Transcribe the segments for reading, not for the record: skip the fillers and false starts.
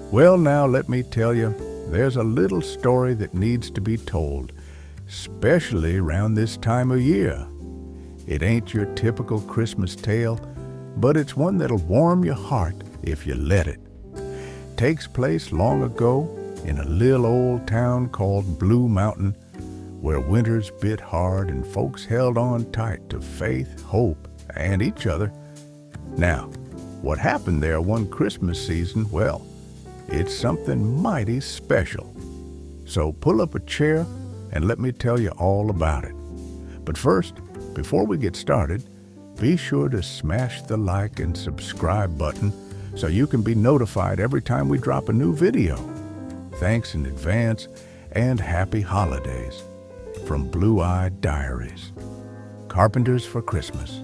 Well, now let me tell you, there's a little story that needs to be told, especially around this time of year. It ain't your typical Christmas tale, but it's one that'll warm your heart if you let it. Takes place long ago in a little old town called Blue Mountain, where winters bit hard and folks held on tight to faith, hope, and each other. Now, what happened there one Christmas season, well, it's something mighty special. So pull up a chair and let me tell you all about it. But first, before we get started, be sure to smash the like and subscribe button so you can be notified every time we drop a new video. Thanks in advance and happy holidays. From Blue-Eyed Diaries, Carpenters for Christmas.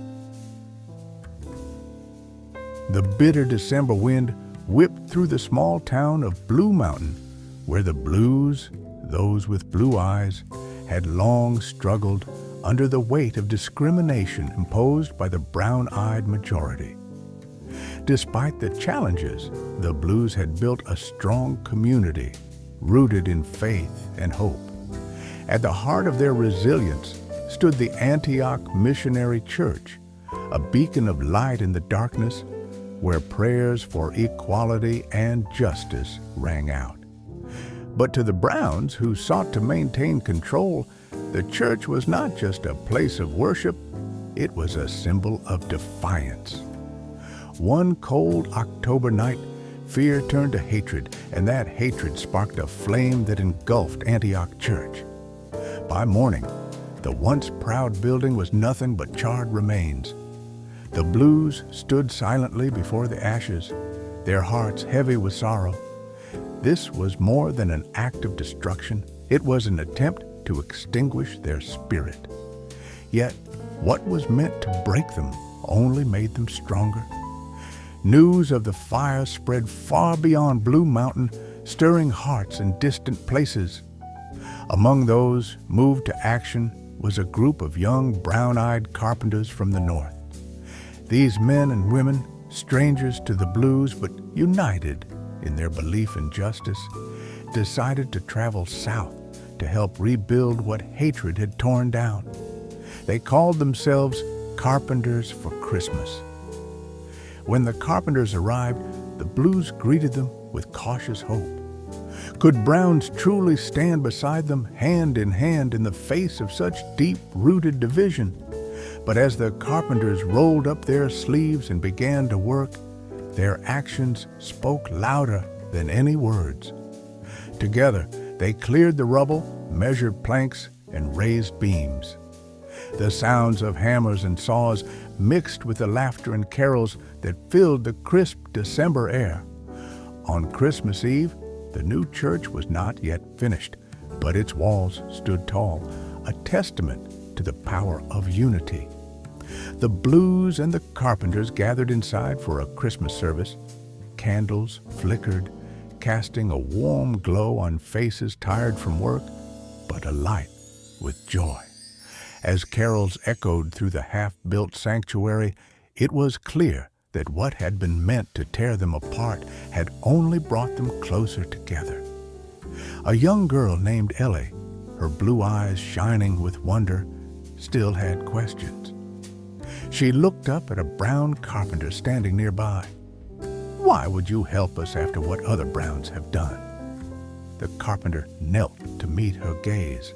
The bitter December wind whipped through the small town of Blue Mountain, where the Blues, those with blue eyes, had long struggled under the weight of discrimination imposed by the brown-eyed majority. Despite the challenges, the Blues had built a strong community rooted in faith and hope. At the heart of their resilience stood the Antioch Missionary Church, a beacon of light in the darkness where prayers for equality and justice rang out. But to the Browns, who sought to maintain control, the church was not just a place of worship, it was a symbol of defiance. One cold October night, fear turned to hatred, and that hatred sparked a flame that engulfed Antioch Church. By morning, the once proud building was nothing but charred remains. The Blues stood silently before the ashes, their hearts heavy with sorrow. This was more than an act of destruction. It was an attempt to extinguish their spirit. Yet, what was meant to break them only made them stronger. News of the fire spread far beyond Blue Mountain, stirring hearts in distant places. Among those moved to action was a group of young brown-eyed carpenters from the north. These men and women, strangers to the Blues but united in their belief in justice, decided to travel south to help rebuild what hatred had torn down. They called themselves Carpenters for Christmas. When the Carpenters arrived, the Blues greeted them with cautious hope. Could Browns truly stand beside them hand in the face of such deep-rooted division? But as the Carpenters rolled up their sleeves and began to work, their actions spoke louder than any words. Together, they cleared the rubble, measured planks, and raised beams. The sounds of hammers and saws mixed with the laughter and carols that filled the crisp December air. On Christmas Eve, the new church was not yet finished, but its walls stood tall, a testament to the power of unity. The Blues and the Carpenters gathered inside for a Christmas service. Candles flickered, casting a warm glow on faces tired from work, but alight with joy. As carols echoed through the half-built sanctuary, it was clear that what had been meant to tear them apart had only brought them closer together. A young girl named Ellie, her blue eyes shining with wonder, still had questions. She looked up at a brown carpenter standing nearby. "Why would you help us after what other Browns have done?" The carpenter knelt to meet her gaze.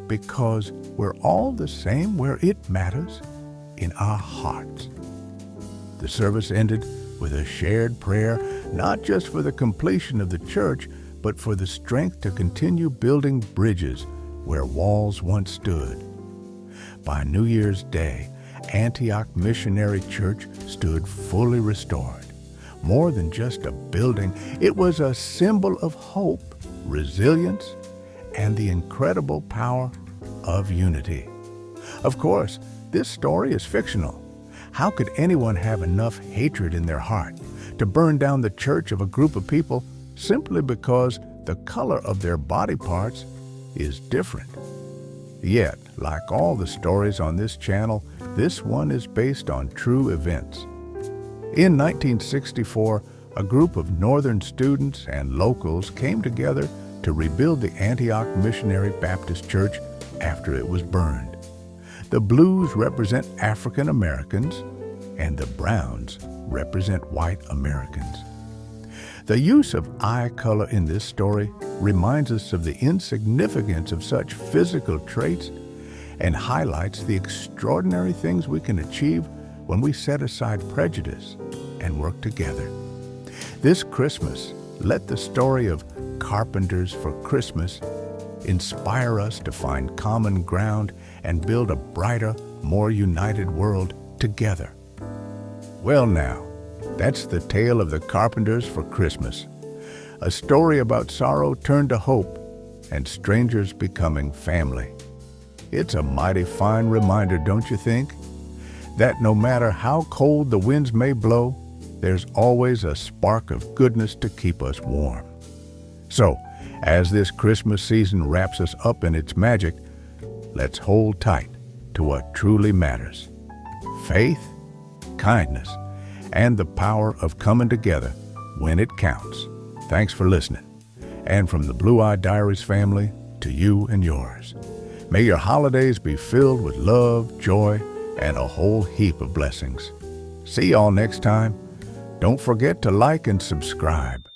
"Because we're all the same where it matters, in our hearts." The service ended with a shared prayer, not just for the completion of the church, but for the strength to continue building bridges where walls once stood. By New Year's Day, Antioch Missionary Church stood fully restored. More than just a building, it was a symbol of hope, resilience, and the incredible power of unity. Of course, this story is fictional. How could anyone have enough hatred in their heart to burn down the church of a group of people simply because the color of their body parts is different? Yet, like all the stories on this channel, this one is based on true events. In 1964, a group of northern students and locals came together to rebuild the Antioch Missionary Baptist Church after it was burned. The blues represent African Americans, and the browns represent white Americans. The use of eye color in this story reminds us of the insignificance of such physical traits and highlights the extraordinary things we can achieve when we set aside prejudice and work together. This Christmas, let the story of Carpenters for Christmas inspire us to find common ground and build a brighter, more united world together. Well now, that's the tale of the Carpenters for Christmas, a story about sorrow turned to hope and strangers becoming family. It's a mighty fine reminder, don't you think? That no matter how cold the winds may blow, there's always a spark of goodness to keep us warm. So, as this Christmas season wraps us up in its magic, let's hold tight to what truly matters: faith, kindness, and the power of coming together when it counts. Thanks for listening. And from the Blue Eye Diaries family to you and yours, may your holidays be filled with love, joy, and a whole heap of blessings. See y'all next time. Don't forget to like and subscribe.